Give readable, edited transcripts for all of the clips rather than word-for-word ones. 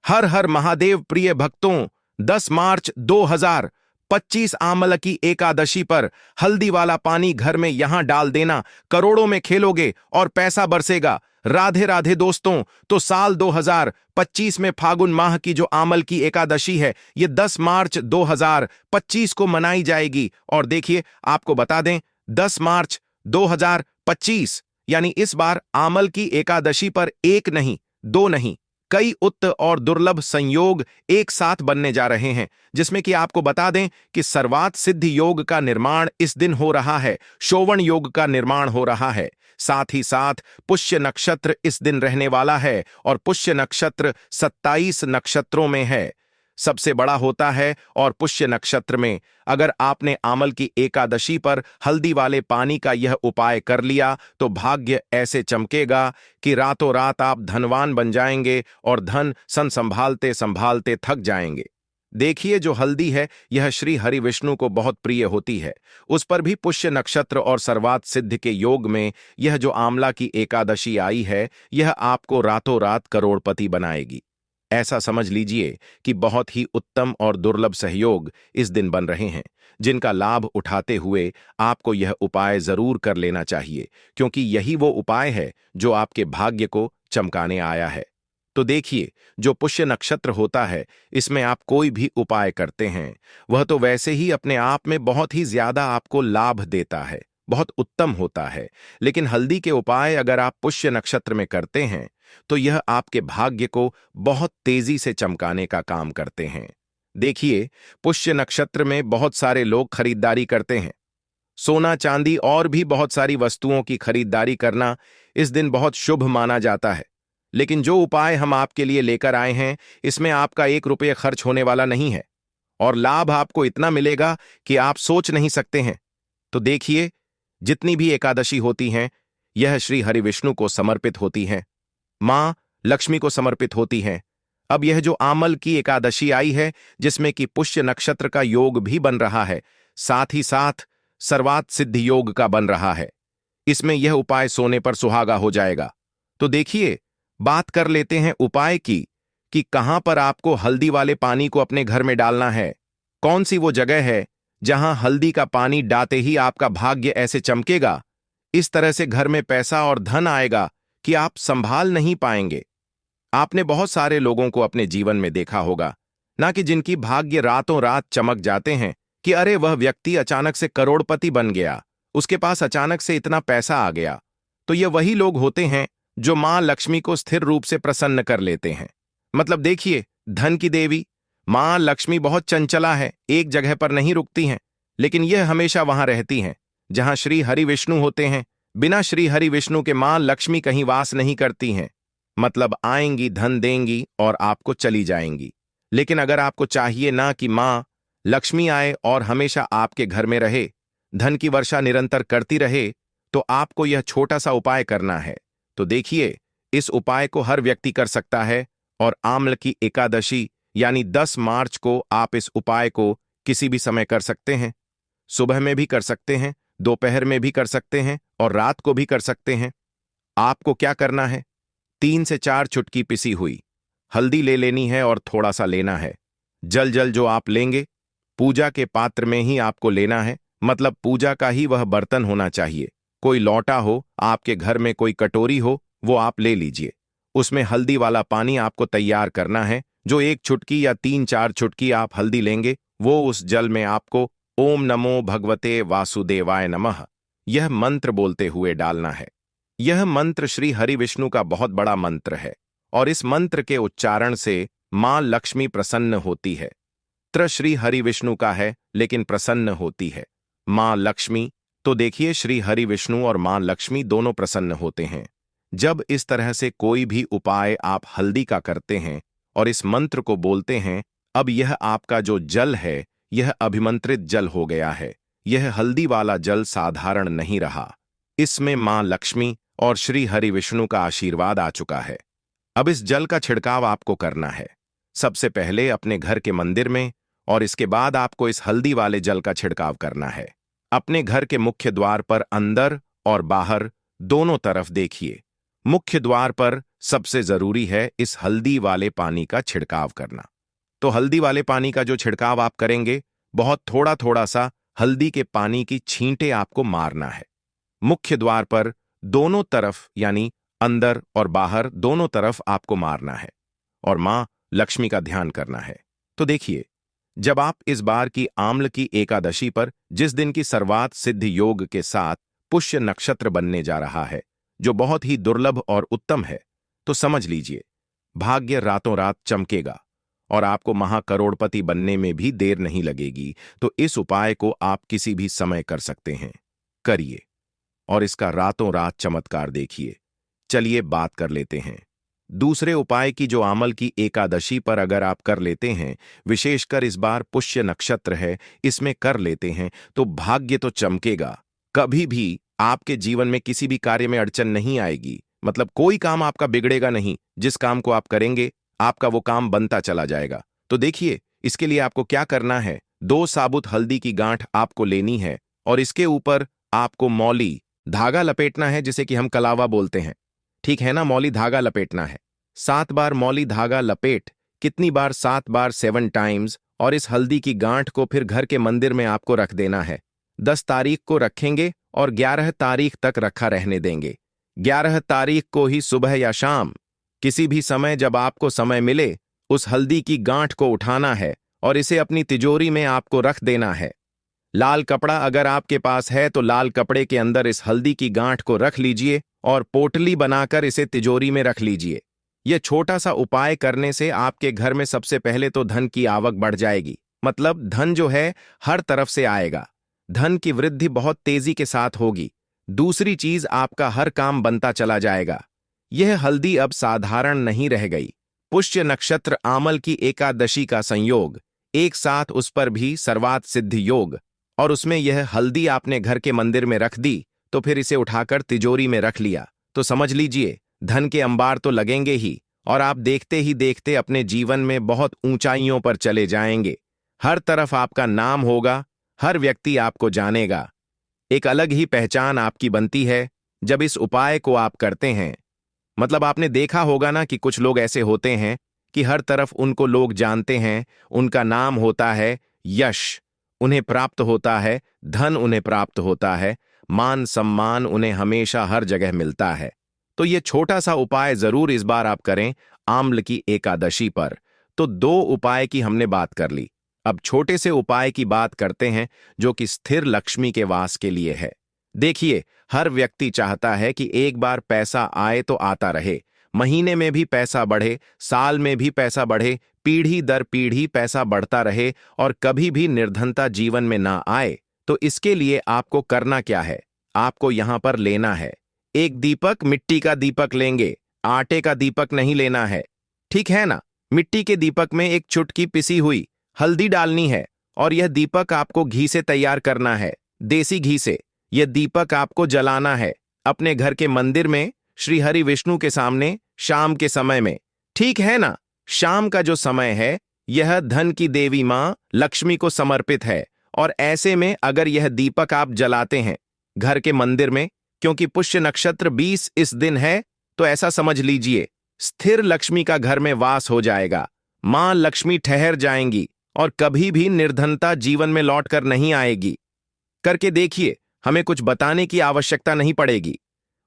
हर हर महादेव प्रिय भक्तों, 10 मार्च 2025 आमल की एकादशी पर हल्दी वाला पानी घर में यहां डाल देना, करोड़ों में खेलोगे और पैसा बरसेगा। राधे राधे दोस्तों। तो साल 2025 में फागुन माह की जो आमल की एकादशी है, ये 10 मार्च 2025 को मनाई जाएगी। और देखिए, आपको बता दें, 10 मार्च 2025 यानी इस बार आमल की एकादशी पर एक नहीं, दो नहीं, कई उत्त और दुर्लभ संयोग एक साथ बनने जा रहे हैं, जिसमें कि आपको बता दें कि सर्वात सिद्धि योग का निर्माण इस दिन हो रहा है, शोवण योग का निर्माण हो रहा है। साथ ही साथ पुष्य नक्षत्र इस दिन रहने वाला है और पुष्य नक्षत्र 27 नक्षत्रों में है, सबसे बड़ा होता है। और पुष्य नक्षत्र में अगर आपने आमल की एकादशी पर हल्दी वाले पानी का यह उपाय कर लिया तो भाग्य ऐसे चमकेगा कि रातों रात आप धनवान बन जाएंगे और धन संभालते संभालते थक जाएंगे। देखिए, जो हल्दी है यह श्री हरि विष्णु को बहुत प्रिय होती है, उस पर भी पुष्य नक्षत्र और सर्वात सिद्ध के योग में यह जो आमला की एकादशी आई है, यह आपको रातों रात करोड़पति बनाएगी। ऐसा समझ लीजिए कि बहुत ही उत्तम और दुर्लभ सहयोग इस दिन बन रहे हैं, जिनका लाभ उठाते हुए आपको यह उपाय जरूर कर लेना चाहिए, क्योंकि यही वो उपाय है जो आपके भाग्य को चमकाने आया है। तो देखिए, जो पुष्य नक्षत्र होता है, इसमें आप कोई भी उपाय करते हैं, वह तो वैसे ही अपने आप में बहुत ही ज्यादा आपको लाभ देता है, बहुत उत्तम होता है। लेकिन हल्दी के उपाय अगर आप पुष्य नक्षत्र में करते हैं तो यह आपके भाग्य को बहुत तेजी से चमकाने का काम करते हैं। देखिए, पुष्य नक्षत्र में बहुत सारे लोग खरीदारी करते हैं, सोना चांदी और भी बहुत सारी वस्तुओं की खरीदारी करना इस दिन बहुत शुभ माना जाता है। लेकिन जो उपाय हम आपके लिए लेकर आए हैं, इसमें आपका 1 रुपये खर्च होने वाला नहीं है और लाभ आपको इतना मिलेगा कि आप सोच नहीं सकते हैं। तो देखिए, जितनी भी एकादशी होती हैं, यह श्री हरि विष्णु को समर्पित होती हैं, मां लक्ष्मी को समर्पित होती हैं। अब यह जो आमल की एकादशी आई है, जिसमें कि पुष्य नक्षत्र का योग भी बन रहा है, साथ ही साथ सर्वात सिद्धि योग का बन रहा है, इसमें यह उपाय सोने पर सुहागा हो जाएगा। तो देखिए, बात कर लेते हैं उपाय की कि कहां पर आपको हल्दी वाले पानी को अपने घर में डालना है। कौन सी वो जगह है जहां हल्दी का पानी डालते ही आपका भाग्य ऐसे चमकेगा, इस तरह से घर में पैसा और धन आएगा कि आप संभाल नहीं पाएंगे। आपने बहुत सारे लोगों को अपने जीवन में देखा होगा ना, कि जिनकी भाग्य रातों रात चमक जाते हैं कि अरे वह व्यक्ति अचानक से करोड़पति बन गया, उसके पास अचानक से इतना पैसा आ गया। तो ये वही लोग होते हैं जो मां लक्ष्मी को स्थिर रूप से प्रसन्न कर लेते हैं। मतलब देखिए, धन की देवी मां लक्ष्मी बहुत चंचला है, एक जगह पर नहीं रुकती हैं, लेकिन यह हमेशा वहां रहती हैं जहां श्री हरि विष्णु होते हैं। बिना श्री हरि विष्णु के मां लक्ष्मी कहीं वास नहीं करती हैं। मतलब आएंगी, धन देंगी और आपको चली जाएंगी। लेकिन अगर आपको चाहिए ना कि मां लक्ष्मी आए और हमेशा आपके घर में रहे, धन की वर्षा निरंतर करती रहे, तो आपको यह छोटा सा उपाय करना है। तो देखिए, इस उपाय को हर व्यक्ति कर सकता है और आम्ल की एकादशी यानी 10 मार्च को आप इस उपाय को किसी भी समय कर सकते हैं। सुबह में भी कर सकते हैं, दोपहर में भी कर सकते हैं और रात को भी कर सकते हैं। आपको क्या करना है, 3 से 4 चुटकी पिसी हुई हल्दी ले लेनी है और थोड़ा सा लेना है। जल जो आप लेंगे, पूजा के पात्र में ही आपको लेना है, मतलब पूजा का ही वह बर्तन होना चाहिए। कोई लौटा हो, आपके घर में कोई कटोरी हो, वो आप ले लीजिए। उसमें हल्दी वाला पानी आपको तैयार करना है। जो 1 चुटकी या 3-4 चुटकी आप हल्दी लेंगे, वो उस जल में आपको ओम नमो भगवते वासुदेवाय नमः यह मंत्र बोलते हुए डालना है। यह मंत्र श्री हरि विष्णु का बहुत बड़ा मंत्र है और इस मंत्र के उच्चारण से मां लक्ष्मी प्रसन्न होती है। त्र श्री हरि विष्णु का है, लेकिन प्रसन्न होती है मां लक्ष्मी। तो देखिए, श्री हरि विष्णु और मां लक्ष्मी दोनों प्रसन्न होते हैं जब इस तरह से कोई भी उपाय आप हल्दी का करते हैं और इस मंत्र को बोलते हैं। अब यह आपका जो जल है, यह अभिमंत्रित जल हो गया है। यह हल्दी वाला जल साधारण नहीं रहा, इसमें मां लक्ष्मी और श्री हरि विष्णु का आशीर्वाद आ चुका है। अब इस जल का छिड़काव आपको करना है, सबसे पहले अपने घर के मंदिर में, और इसके बाद आपको इस हल्दी वाले जल का छिड़काव करना है अपने घर के मुख्य द्वार पर, अंदर और बाहर दोनों तरफ। देखिए, मुख्य द्वार पर सबसे जरूरी है इस हल्दी वाले पानी का छिड़काव करना। तो हल्दी वाले पानी का जो छिड़काव आप करेंगे, बहुत थोड़ा थोड़ा सा हल्दी के पानी की छींटे आपको मारना है। मुख्य द्वार पर दोनों तरफ, यानी अंदर और बाहर दोनों तरफ आपको मारना है और मां लक्ष्मी का ध्यान करना है। तो देखिए, जब आप इस बार की आम्ल की एकादशी पर, जिस दिन की सर्वात सिद्ध योग के साथ पुष्य नक्षत्र बनने जा रहा है, जो बहुत ही दुर्लभ और उत्तम है, तो समझ लीजिए भाग्य रातों रात चमकेगा और आपको महाकरोड़पति बनने में भी देर नहीं लगेगी। तो इस उपाय को आप किसी भी समय कर सकते हैं, करिए और इसका रातों रात चमत्कार देखिए। चलिए बात कर लेते हैं दूसरे उपाय की, जो आमल की एकादशी पर अगर आप कर लेते हैं, विशेषकर इस बार पुष्य नक्षत्र है, इसमें कर लेते हैं, तो भाग्य तो चमकेगा। कभी भी आपके जीवन में किसी भी कार्य में अड़चन नहीं आएगी। मतलब कोई काम आपका बिगड़ेगा नहीं। जिस काम को आप करेंगे, आपका वो काम बनता चला जाएगा। तो देखिए, इसके लिए आपको क्या करना है। 2 साबुत हल्दी की गांठ आपको लेनी है और इसके ऊपर आपको मौली धागा लपेटना है, जिसे कि हम कलावा बोलते हैं। ठीक है ना, मौली धागा लपेटना है। 7 बार मौली धागा लपेट, कितनी बार? 7 बार, 7 टाइम्स। और इस हल्दी की गांठ को फिर घर के मंदिर में आपको रख देना है। 10 तारीख को रखेंगे और 11 तारीख तक रखा रहने देंगे। 11 तारीख को ही सुबह या शाम, किसी भी समय जब आपको समय मिले, उस हल्दी की गांठ को उठाना है और इसे अपनी तिजोरी में आपको रख देना है। लाल कपड़ा अगर आपके पास है तो लाल कपड़े के अंदर इस हल्दी की गांठ को रख लीजिए और पोटली बनाकर इसे तिजोरी में रख लीजिए। यह छोटा सा उपाय करने से आपके घर में सबसे पहले तो धन की आवक बढ़ जाएगी। मतलब धन जो है हर तरफ से आएगा। धन की वृद्धि बहुत तेजी के साथ होगी। दूसरी चीज, आपका हर काम बनता चला जाएगा। यह हल्दी अब साधारण नहीं रह गई। पुष्य नक्षत्र आमल की एकादशी का संयोग, एक साथ उस पर भी सर्वात सिद्ध योग, और उसमें यह हल्दी आपने घर के मंदिर में रख दी, तो फिर इसे उठाकर तिजोरी में रख लिया, तो समझ लीजिए धन के अंबार तो लगेंगे ही और आप देखते ही देखते अपने जीवन में बहुत ऊंचाइयों पर चले जाएंगे। हर तरफ आपका नाम होगा, हर व्यक्ति आपको जानेगा। एक अलग ही पहचान आपकी बनती है जब इस उपाय को आप करते हैं। मतलब आपने देखा होगा ना कि कुछ लोग ऐसे होते हैं कि हर तरफ उनको लोग जानते हैं, उनका नाम होता है, यश उन्हें प्राप्त होता है, धन उन्हें प्राप्त होता है, मान सम्मान उन्हें हमेशा हर जगह मिलता है। तो ये छोटा सा उपाय जरूर इस बार आप करें आम्ल की एकादशी पर। तो 2 उपाय की हमने बात कर ली। अब छोटे से उपाय की बात करते हैं, जो कि स्थिर लक्ष्मी के वास के लिए है। देखिए, हर व्यक्ति चाहता है कि एक बार पैसा आए तो आता रहे, महीने में भी पैसा बढ़े, साल में भी पैसा बढ़े, पीढ़ी दर पीढ़ी पैसा बढ़ता रहे और कभी भी निर्धनता जीवन में ना आए। तो इसके लिए आपको करना क्या है? आपको यहां पर लेना है एक दीपक, मिट्टी का दीपक लेंगे, आटे का दीपक नहीं लेना है, ठीक है ना। मिट्टी के दीपक में एक चुटकी पिसी हुई हल्दी डालनी है और यह दीपक आपको घी से तैयार करना है, देसी घी से। यह दीपक आपको जलाना है अपने घर के मंदिर में, श्री हरि विष्णु के सामने, शाम के समय में, ठीक है ना। शाम का जो समय है, यह धन की देवी मां लक्ष्मी को समर्पित है और ऐसे में अगर यह दीपक आप जलाते हैं घर के मंदिर में, क्योंकि पुष्य नक्षत्र 20 इस दिन है, तो ऐसा समझ लीजिए स्थिर लक्ष्मी का घर में वास हो जाएगा। मां लक्ष्मी ठहर जाएंगी और कभी भी निर्धनता जीवन में लौटकर नहीं आएगी। करके देखिए, हमें कुछ बताने की आवश्यकता नहीं पड़ेगी,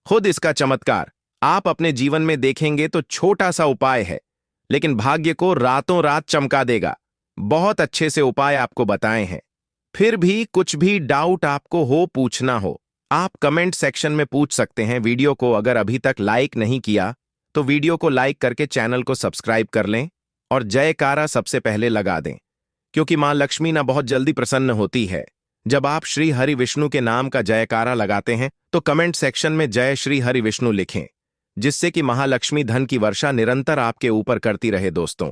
खुद इसका चमत्कार आप अपने जीवन में देखेंगे। तो छोटा सा उपाय है, लेकिन भाग्य को रातों रात चमका देगा। बहुत अच्छे से उपाय आपको बताए हैं। फिर भी कुछ भी डाउट आपको हो, पूछना हो, आप कमेंट सेक्शन में पूछ सकते हैं। वीडियो को अगर अभी तक लाइक नहीं किया तो वीडियो को लाइक करके चैनल को सब्सक्राइब कर लें और जयकारा सबसे पहले लगा दें, क्योंकि मां लक्ष्मी ना बहुत जल्दी प्रसन्न होती है। जब आप श्री हरि विष्णु के नाम का जयकारा लगाते हैं तो कमेंट सेक्शन में जय श्री हरि विष्णु लिखें, जिससे कि महालक्ष्मी धन की वर्षा निरंतर आपके ऊपर करती रहे दोस्तों।